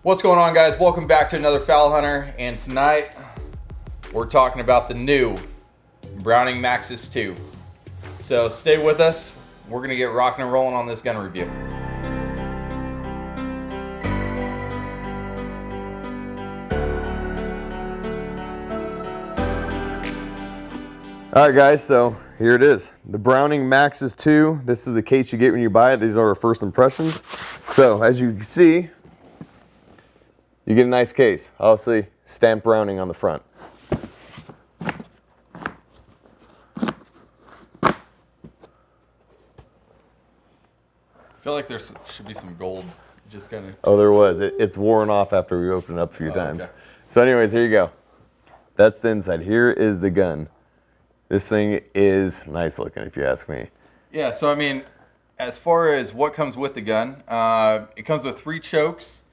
What's going on, guys? Welcome back to another FALhunter, and tonight we're talking about the new Browning Maxus 2. So stay with us. We're gonna get rocking and rolling on this gun review. All right, guys, so here it is. The Browning Maxus 2. This is the case you get when you buy it. These are our first impressions. So as you can see, you get a nice case. Obviously, stamped Browning on the front. I feel like there should be some gold just kind of... Oh, there was. It's worn off after we opened it up a few times. Okay. So anyways, here you go. That's the inside. Here is the gun. This thing is nice looking, if you ask me. Yeah, so I mean, as far as what comes with the gun, it comes with 3 chokes,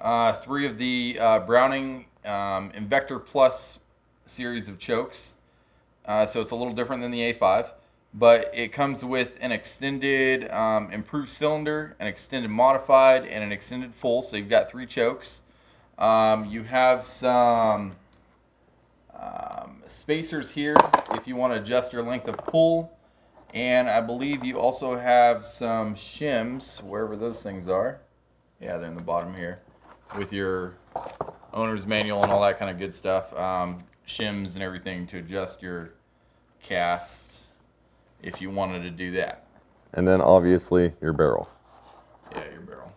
3 of the Browning Invector Plus series of chokes. So it's a little different than the A5, but it comes with an extended improved cylinder, an extended modified, and an extended full. So you've got 3 chokes. You have some spacers here if you want to adjust your length of pull, and I believe you also have some shims wherever those things are. Yeah, they're in the bottom here with your owner's manual and all that kind of good stuff. Shims and everything to adjust your cast if you wanted to do that. And then obviously your barrel. Yeah, your barrel.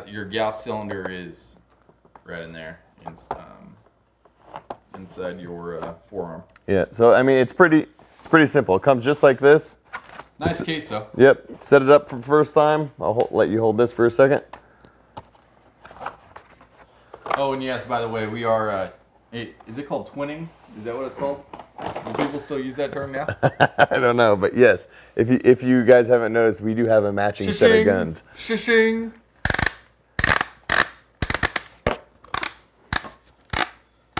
Your gas cylinder is right in there. Inside your forearm. Yeah, so I mean it's pretty simple. It comes just like this. Nice case though. Yep, set it up for the first time. I'll let you hold this for a second. Oh, and yes, by the way, we are, is it called twinning? Is that what it's called? Do people still use that term now? I don't know, but yes, if you guys haven't noticed, we do have a matching set of guns. Shishing.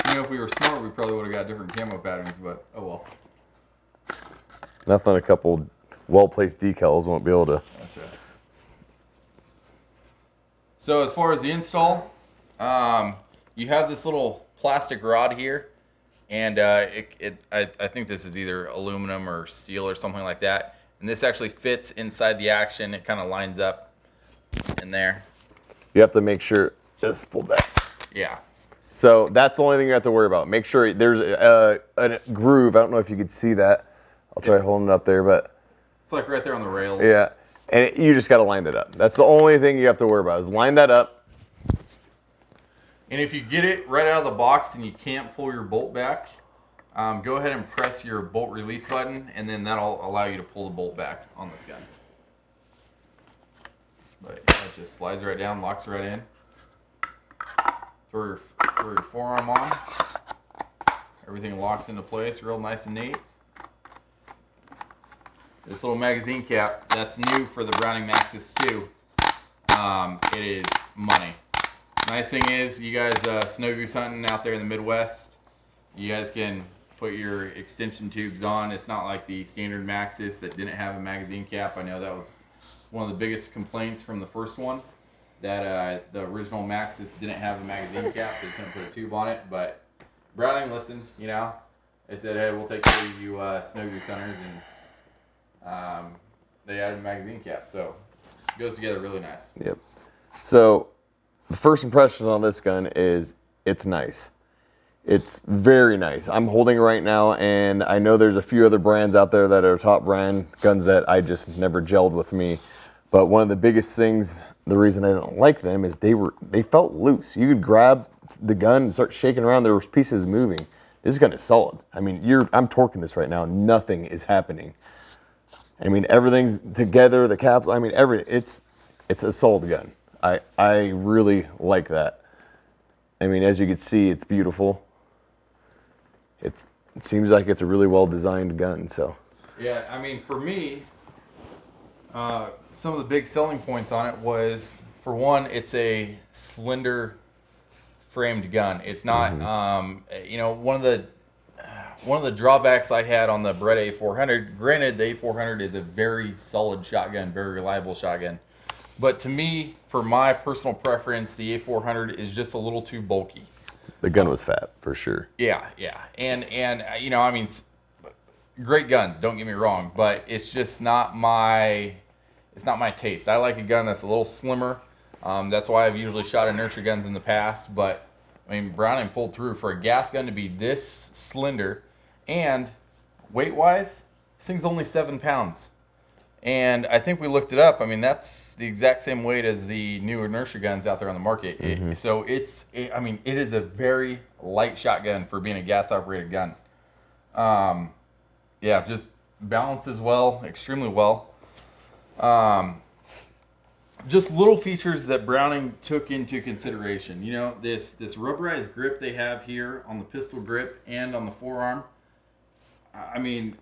You know, if we were smart, we probably would have got different camo patterns, but oh well. Nothing a couple well-placed decals won't be able to. That's right. So as far as the install, you have this little plastic rod here, and I think this is either aluminum or steel or something like that. And this actually fits inside the action. It kind of lines up in there. You have to make sure this is pulled back. Yeah. So that's the only thing you have to worry about. Make sure there's a groove. I don't know if you could see that. I'll try holding it up there, but it's like right there on the rails. Yeah, and you just got to line it up. That's the only thing you have to worry about is line that up. And if you get it right out of the box and you can't pull your bolt back, go ahead and press your bolt release button, and then that'll allow you to pull the bolt back on this gun. But yeah, it just slides right down, locks right in. Throw your forearm on. Everything locks into place, real nice and neat. This little magazine cap, that's new for the Browning Maxus 2. It is money. Nice thing is, you guys snow goose hunting out there in the Midwest, you guys can put your extension tubes on. It's not like the standard Maxus that didn't have a magazine cap. I know that was one of the biggest complaints from the first one, that the original Maxus didn't have a magazine cap, so you couldn't put a tube on it. But Browning listened, you know. They said, hey, we'll take care of you snow goose hunters, and they added a magazine cap, so it goes together really nice. Yep. So the first impressions on this gun is it's nice. It's very nice. I'm holding it right now, and I know there's a few other brands out there that are top brand guns that I just never gelled with me. But one of the biggest things, the reason I don't like them is they felt loose. You could grab the gun and start shaking around. There were pieces moving. This gun is solid. I mean, I'm torquing this right now. Nothing is happening. I mean, everything's together. The caps. I mean, it's a solid gun. I really like that. I mean, as you can see, it's beautiful. It seems like it's a really well designed gun. So. Yeah, I mean, for me, some of the big selling points on it was, for one, it's a slender framed gun. It's not, you know, one of the drawbacks I had on the Beretta A400, granted the A400 is a very solid shotgun, very reliable shotgun, But to me, for my personal preference, the FALhunter is just a little too bulky. The gun was fat for sure. Yeah, yeah, and you know, I mean, great guns. Don't get me wrong, but it's just not my taste. I like a gun that's a little slimmer. That's why I've usually shot inertia guns in the past. But I mean, Browning pulled through for a gas gun to be this slender, and weight-wise, this thing's only 7 pounds. And I think we looked it up. I mean, that's the exact same weight as the new inertia guns out there on the market. So I mean, it is a very light shotgun for being a gas-operated gun. Yeah, just balances well, extremely well. Just little features that Browning took into consideration. You know, this rubberized grip they have here on the pistol grip and on the forearm. I mean,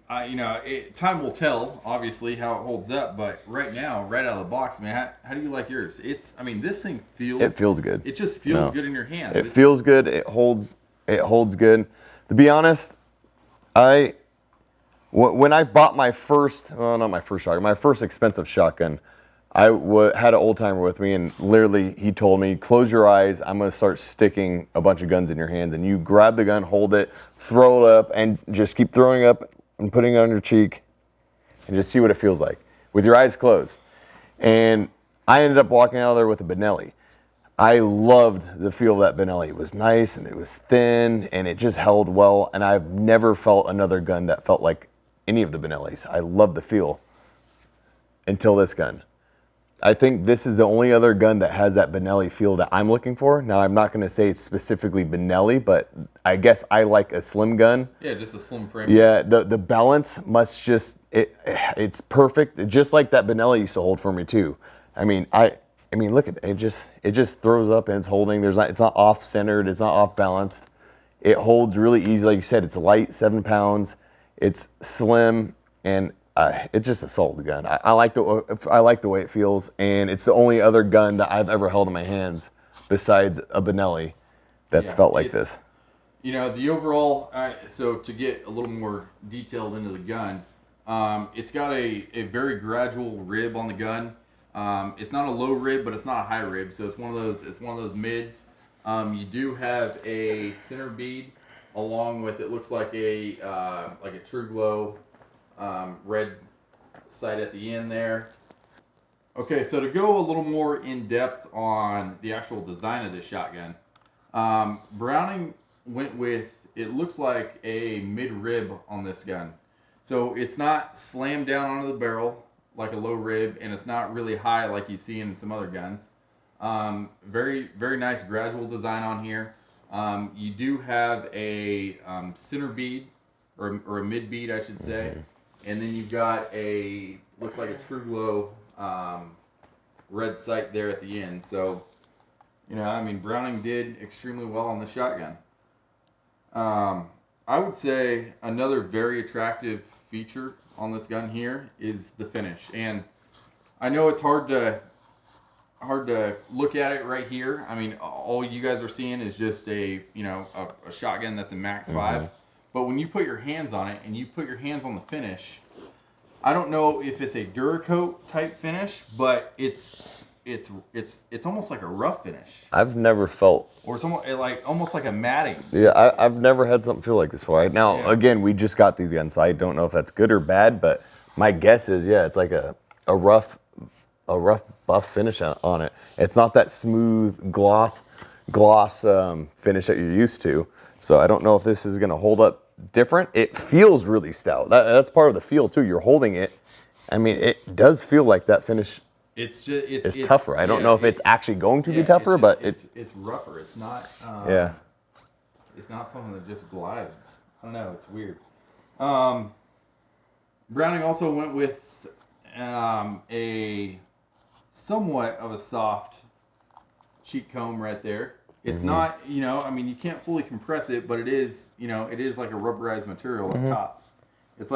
time will tell, obviously, how it holds up. But right now, right out of the box, man, how do you like yours? I mean, this thing feels. It feels good. It just feels good in your hands. It feels good. It holds good. To be honest, when I bought my first, well, not my first shotgun, my first expensive shotgun, I had an old timer with me, and literally he told me, close your eyes, I'm going to start sticking a bunch of guns in your hands, and you grab the gun, hold it, throw it up, and just keep throwing up and putting it on your cheek, and just see what it feels like with your eyes closed. And I ended up walking out of there with a Benelli. I loved the feel of that Benelli. It was nice, and it was thin, and it just held well, and I've never felt another gun that felt like any of the Benellis. I love the feel until this gun. I think this is the only other gun that has that Benelli feel that I'm looking for. Now, I'm not going to say it's specifically Benelli, but I guess I like a slim gun. Yeah, just a slim frame. Yeah, the balance must just, it's perfect. Just like that Benelli used to hold for me too. I mean, look at it. It just throws up and it's holding. It's not off centered. It's not off balanced. It holds really easy. Like you said, it's light, 7 pounds. It's slim, and it's just a solid gun. I like the way it feels, and it's the only other gun that I've ever held in my hands besides a Benelli that's felt like this. You know, the overall. So to get a little more detailed into the gun, it's got a very gradual rib on the gun. It's not a low rib, but it's not a high rib, so it's one of those mids. You do have a center bead along with, it looks like a true glow red sight at the end there. Okay, so to go a little more in depth on the actual design of this shotgun, Browning went with, it looks like a mid rib on this gun. So it's not slammed down onto the barrel like a low rib, and it's not really high like you see in some other guns. Very, very nice gradual design on here. You do have a center bead, or a mid bead, I should say. And then you've got looks like a true glow red sight there at the end. So, you know, I mean, Browning did extremely well on the shotgun. I would say another very attractive feature on this gun here is the finish. And I know it's hard to look at it right here. I mean, all you guys are seeing is just a shotgun that's a Max 5. But when you put your hands on it and you put your hands on the finish, I don't know if it's a Duracoat type finish, but it's almost like a rough finish. I've never felt, or it's almost like a matting. Yeah, I've never had something feel like this before. Now, again, we just got these guns, so I don't know if that's good or bad, but my guess is, it's like a rough buff finish on it. It's not that smooth gloss finish that you're used to. So I don't know if this is going to hold up different. It feels really stout. That's part of the feel too. You're holding it. I mean, it does feel like that finish. It's tougher. I don't know if it's actually going to be tougher, but it's rougher. It's not. It's not something that just glides. I don't know. It's weird. Browning also went with a somewhat of a soft cheek comb right there. It's not, I mean, you can't fully compress it, but it is like a rubberized material up top. It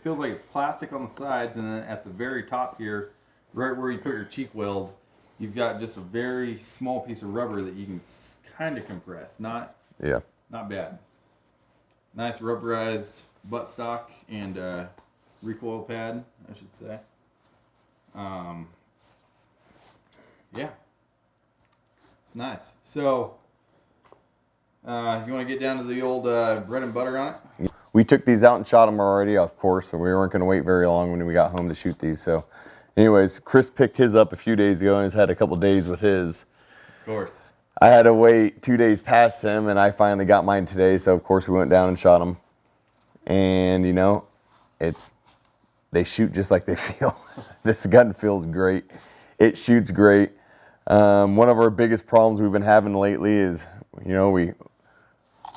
feels like it's plastic on the sides, and then at the very top here, right where you put your cheek weld, you've got just a very small piece of rubber that you can kind of compress. Not bad. Nice rubberized buttstock and recoil pad, I should say. Yeah. It's nice. So, you want to get down to the old bread and butter on it? We took these out and shot them already, of course, so we weren't going to wait very long when we got home to shoot these. So, anyways, Chris picked his up a few days ago and has had a couple days with his. Of course. I had to wait 2 days past him, and I finally got mine today. So, of course, we went down and shot them. And, you know, they shoot just like they feel. This gun feels great. It shoots great. One of our biggest problems we've been having lately is, you know, we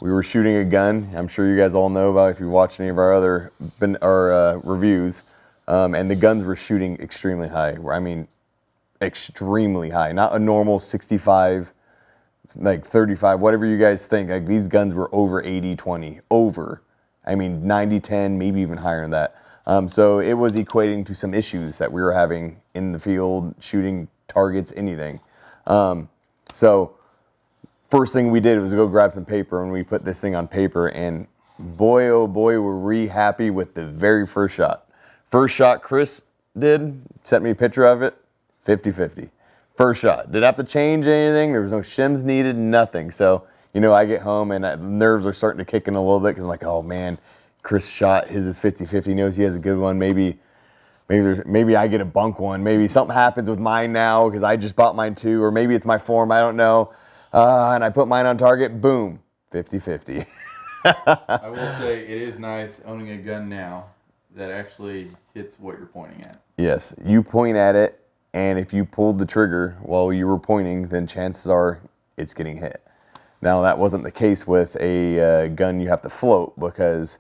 were shooting a gun. I'm sure you guys all know about it if you watch any of our other reviews. And the guns were shooting extremely high. I mean, extremely high. Not a normal 65, like 35, whatever you guys think. Like these guns were over 80-20, over. I mean, 90-10, maybe even higher than that. So it was equating to some issues that we were having in the field, shooting targets, anything. So first thing we did was go grab some paper, and we put this thing on paper, and boy, oh boy, were we happy with the very first shot. First shot Chris did, sent me a picture of it, 50-50. First shot. Didn't have to change anything. There was no shims needed, nothing. So, you know, I get home, and nerves are starting to kick in a little bit because I'm like, oh, man, Chris shot. His is 50-50. He knows he has a good one. Maybe I get a bunk one. Maybe something happens with mine now because I just bought mine too, or maybe it's my form. I don't know. And I put mine on target. Boom, 50-50. I will say it is nice owning a gun now that actually hits what you're pointing at. Yes, you point at it, and if you pulled the trigger while you were pointing, then chances are it's getting hit. Now, that wasn't the case with a gun you have to float because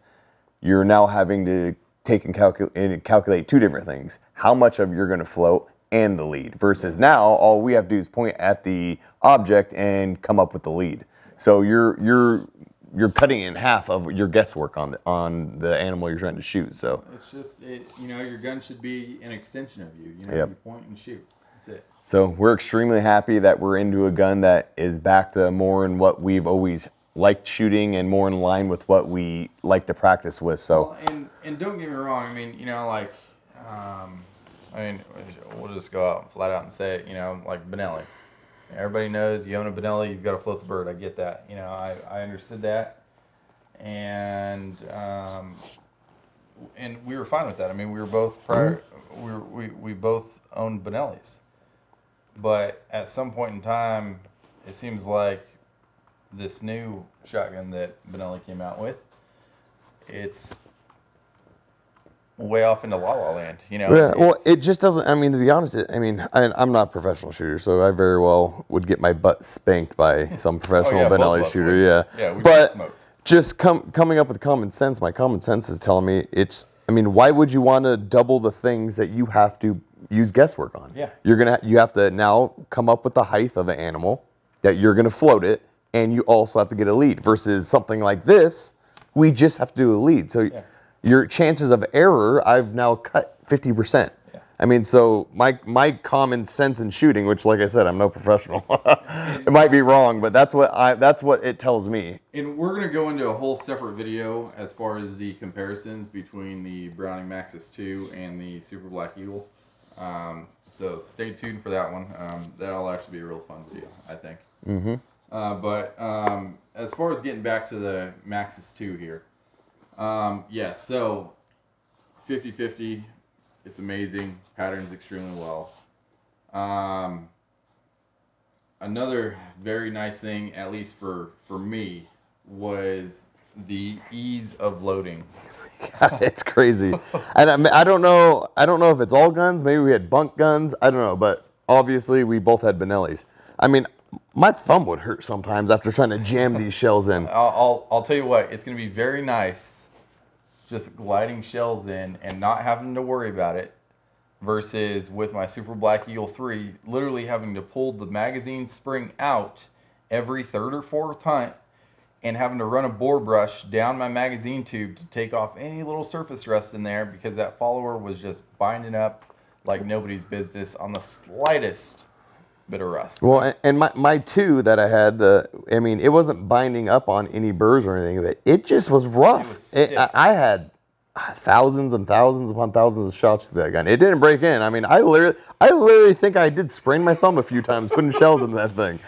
you're now having to take and calculate two different things. How much of you're going to float and the lead versus now all we have to do is point at the object and come up with the lead. So you're cutting in half of your guesswork on the animal you're trying to shoot. So it's just your gun should be an extension of you. You know, yep. You point and shoot. That's it. So we're extremely happy that we're into a gun that is back to more in what we've always liked shooting and more in line with what we like to practice with. So well, and don't get me wrong. I mean, we'll just go out flat out and say it. You know, like Benelli. Everybody knows you own a Benelli, you've got to float the bird. I get that. You know, I understood that, and we were fine with that. I mean, we were both we both owned Benellis, but at some point in time, it seems like this new shotgun that Benelli came out with, it's way off into La La Land, you know. Yeah, well, it just doesn't. I mean, to be honest, I'm not a professional shooter, so I very well would get my butt spanked by some professional Benelli shooter. Yeah, but just coming up with common sense. My common sense is telling me why would you want to double the things that you have to use guesswork on? Yeah, you have to now come up with the height of the animal that you're gonna float it, and you also have to get a lead. Versus something like this, we just have to do a lead. So. Yeah. Your chances of error, I've now cut 50%. Yeah. I mean, so my common sense in shooting, which, like I said, I'm no professional. It might be wrong, but that's what it tells me. And we're gonna go into a whole separate video as far as the comparisons between the Browning Maxus 2 and the Super Black Eagle. So stay tuned for that one. That'll actually be a real fun video, I think. Mm-hmm. But as far as getting back to the Maxus 2 here. So 50-50, it's amazing, patterns extremely well. Another very nice thing, at least for me, was the ease of loading. God, it's crazy. And I don't know if it's all guns, maybe we had bunk guns, I don't know, but obviously we both had Benellis. I mean, my thumb would hurt sometimes after trying to jam these shells in. I'll tell you what, it's going to be very nice just gliding shells in and not having to worry about it versus with my Super Black Eagle 3 literally having to pull the magazine spring out every third or fourth hunt and having to run a bore brush down my magazine tube to take off any little surface rust in there because that follower was just binding up like nobody's business on the slightest bit of rust. Well, and my 2 that I had, it wasn't binding up on any burrs or anything. It just was rough. It was I had thousands and thousands upon thousands of shots to that gun. It didn't break in. I mean, I literally think I did sprain my thumb a few times putting shells in that thing.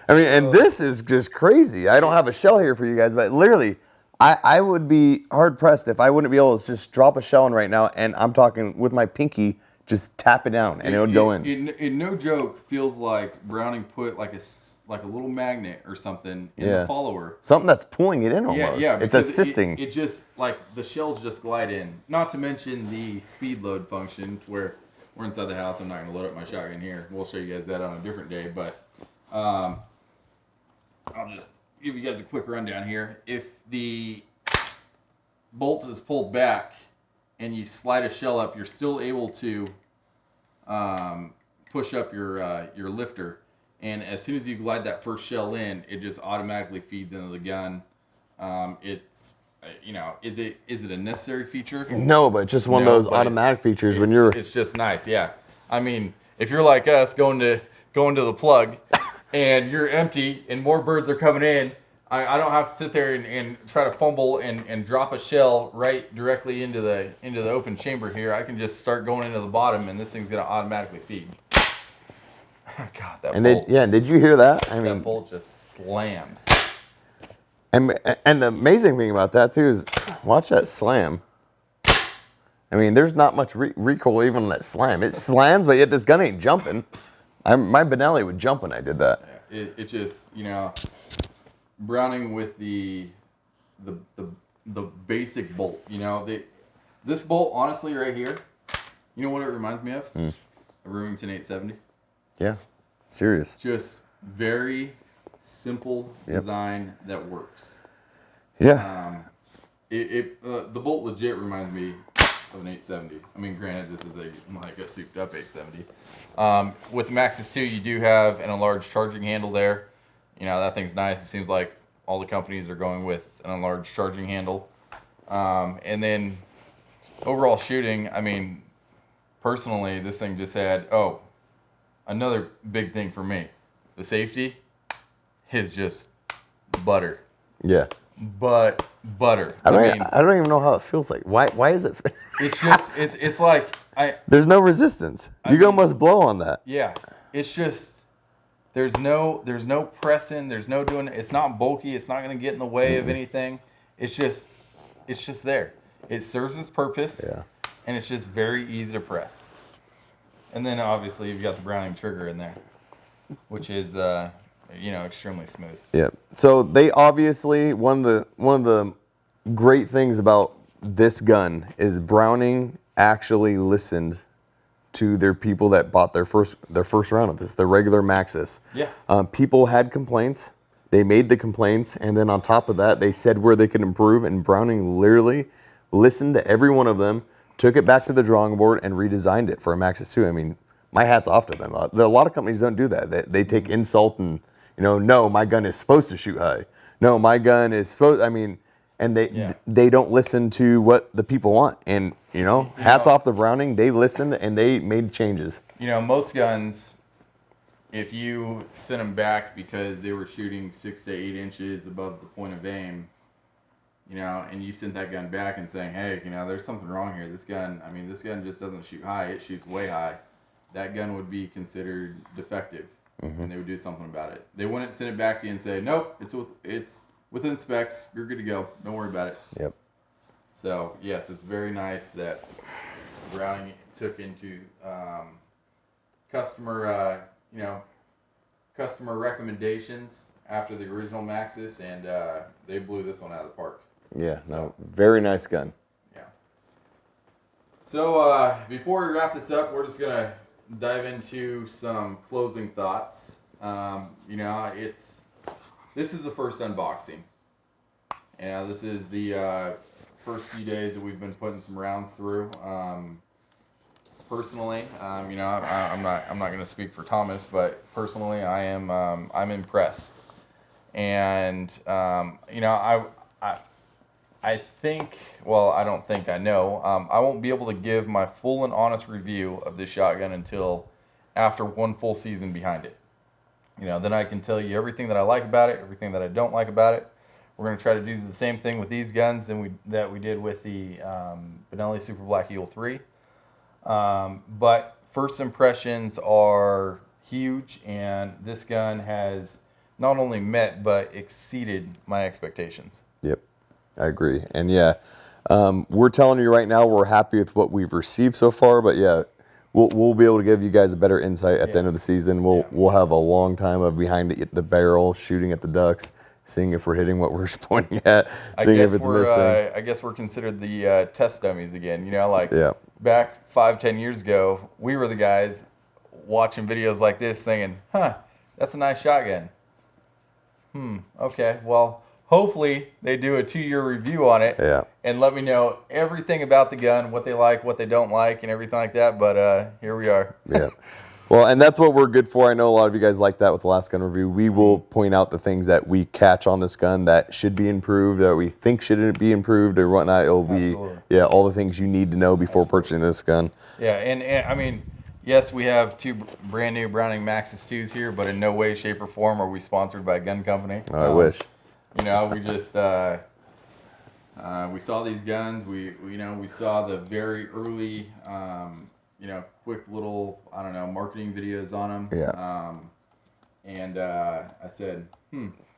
I mean, and this is just crazy. I don't have a shell here for you guys, but literally, I would be hard pressed if I wouldn't be able to just drop a shell in right now, and I'm talking with my pinky, just tap it down, and it would go in. It no joke feels like Browning put like a little magnet or something in the follower. Something that's pulling it in almost. Yeah, it's assisting. It just, like, the shells just glide in. Not to mention the speed load function, where we're inside the house. I'm not going to load up my shotgun here. We'll show you guys that on a different day, but I'll just give you guys a quick rundown here. If the bolt is pulled back and you slide a shell up, you're still able to push up your lifter. And as soon as you glide that first shell in, it just automatically feeds into the gun. It's, is it a necessary feature? No, but just one of those automatic features when you're. It's just nice, yeah. I mean, if you're like us, going to the plug, and you're empty, and more birds are coming in, I don't have to sit there and try to fumble and drop a shell right directly into the open chamber here. I can just start going into the bottom, and this thing's gonna automatically feed. God, that bolt. Did you hear that? I mean, that bolt just slams. And the amazing thing about that too is, watch that slam. I mean, there's not much recoil even on that slam. It slams, but yet this gun ain't jumping. My Benelli would jump when I did that. Yeah, it just, Browning with the basic bolt. This bolt, honestly, right here. You know what it reminds me of? A Remington 870. Yeah, serious. Just very simple design that works. Yeah. The bolt legit reminds me of an 870. I mean, granted, this is a souped up 870. With Maxus 2, you do have an enlarged charging handle there. That thing's nice. It seems like all the companies are going with an enlarged charging handle. And then overall shooting, I mean, personally, this thing just had, another big thing for me, the safety is just butter. Yeah. But butter. I don't even know how it feels like. Why is it? It's just it's like There's no resistance. You almost blow on that. Yeah. It's just there's no pressing. There's no doing. It's not bulky. It's not going to get in the way of anything. It's just there. It serves its purpose. Yeah. And it's just very easy to press. And then obviously you've got the Browning trigger in there, which is extremely smooth. Yeah. So they obviously one of the great things about this gun is Browning actually listened to their people that bought their first round of this, the regular Maxus. Yeah. People had complaints. They made the complaints, and then on top of that, they said where they could improve, and Browning literally listened to every one of them, took it back to the drawing board, and redesigned it for a Maxus 2. I mean, my hat's off to them. A lot of companies don't do that. They take insult and, no, my gun is supposed to shoot high. No, my gun is supposed, and they don't listen to what the people want. And, hats off to Browning. They listened and they made changes. Most guns, if you sent them back because they were shooting 6 to 8 inches above the point of aim, and you sent that gun back and saying, hey, there's something wrong here. This gun just doesn't shoot high. It shoots way high. That gun would be considered defective, and they would do something about it. They wouldn't send it back to you and say, nope, it's within specs. You're good to go. Don't worry about it. Yep. So, yes, it's very nice that Browning took into customer recommendations after the original Maxus, and they blew this one out of the park. Yeah, no, very nice gun. Yeah. So before we wrap this up, we're just gonna dive into some closing thoughts. This is the first unboxing. This is the first few days that we've been putting some rounds through. Personally, I'm not gonna speak for Thomas, but personally, I'm impressed. And I think, well, I don't think I know. I won't be able to give my full and honest review of this shotgun until after one full season behind it. Then I can tell you everything that I like about it, everything that I don't like about it. We're going to try to do the same thing with these guns that we did with the Benelli Super Black Eagle 3. But first impressions are huge, and this gun has not only met but exceeded my expectations. Yep, I agree. And yeah, we're telling you right now we're happy with what we've received so far, but yeah, we'll be able to give you guys a better insight at the end of the season. We'll have a long time of behind the barrel, shooting at the ducks, seeing if we're hitting what we're pointing at, seeing if it's missing. I guess we're considered the test dummies again. You know, like back 5-10 years ago, we were the guys watching videos like this thinking, huh, that's a nice shotgun. Okay, well, hopefully they do a 2-year review on it and let me know everything about the gun, what they like, what they don't like, and everything like that. But here we are. Well, and that's what we're good for. I know a lot of you guys like that with the last gun review. We will point out the things that we catch on this gun that should be improved, that we think shouldn't be improved or whatnot. It'll be, all the things you need to know before purchasing this gun. Yeah, and I mean, yes, we have 2 brand new Browning Maxus 2s here, but in no way, shape, or form are we sponsored by a gun company. I wish. You know, we just we saw these guns. We saw the very early quick little, I don't know, marketing videos on them. And I said,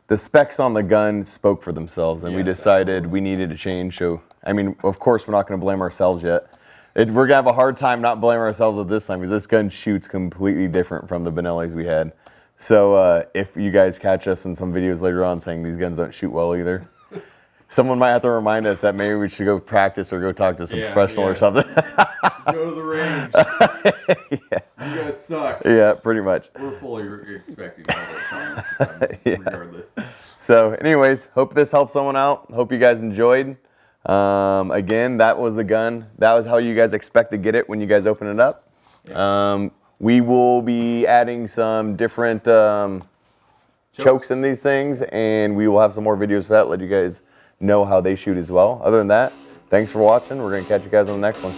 The specs on the gun spoke for themselves, and we decided we needed to change. So, I mean, of course, we're not going to blame ourselves yet. We're going to have a hard time not blaming ourselves at this time because this gun shoots completely different from the Benellis we had. So if you guys catch us in some videos later on saying these guns don't shoot well either, someone might have to remind us that maybe we should go practice or go talk to some professional or something. Go to the range. You guys suck. Yeah, pretty much. We're fully expecting all those comments, regardless. So anyways, hope this helps someone out. Hope you guys enjoyed. Again, that was the gun. That was how you guys expect to get it when you guys open it up. We will be adding some different chokes in these things, and we will have some more videos for that, let you guys know how they shoot as well. Other than that, thanks for watching. We're going to catch you guys on the next one.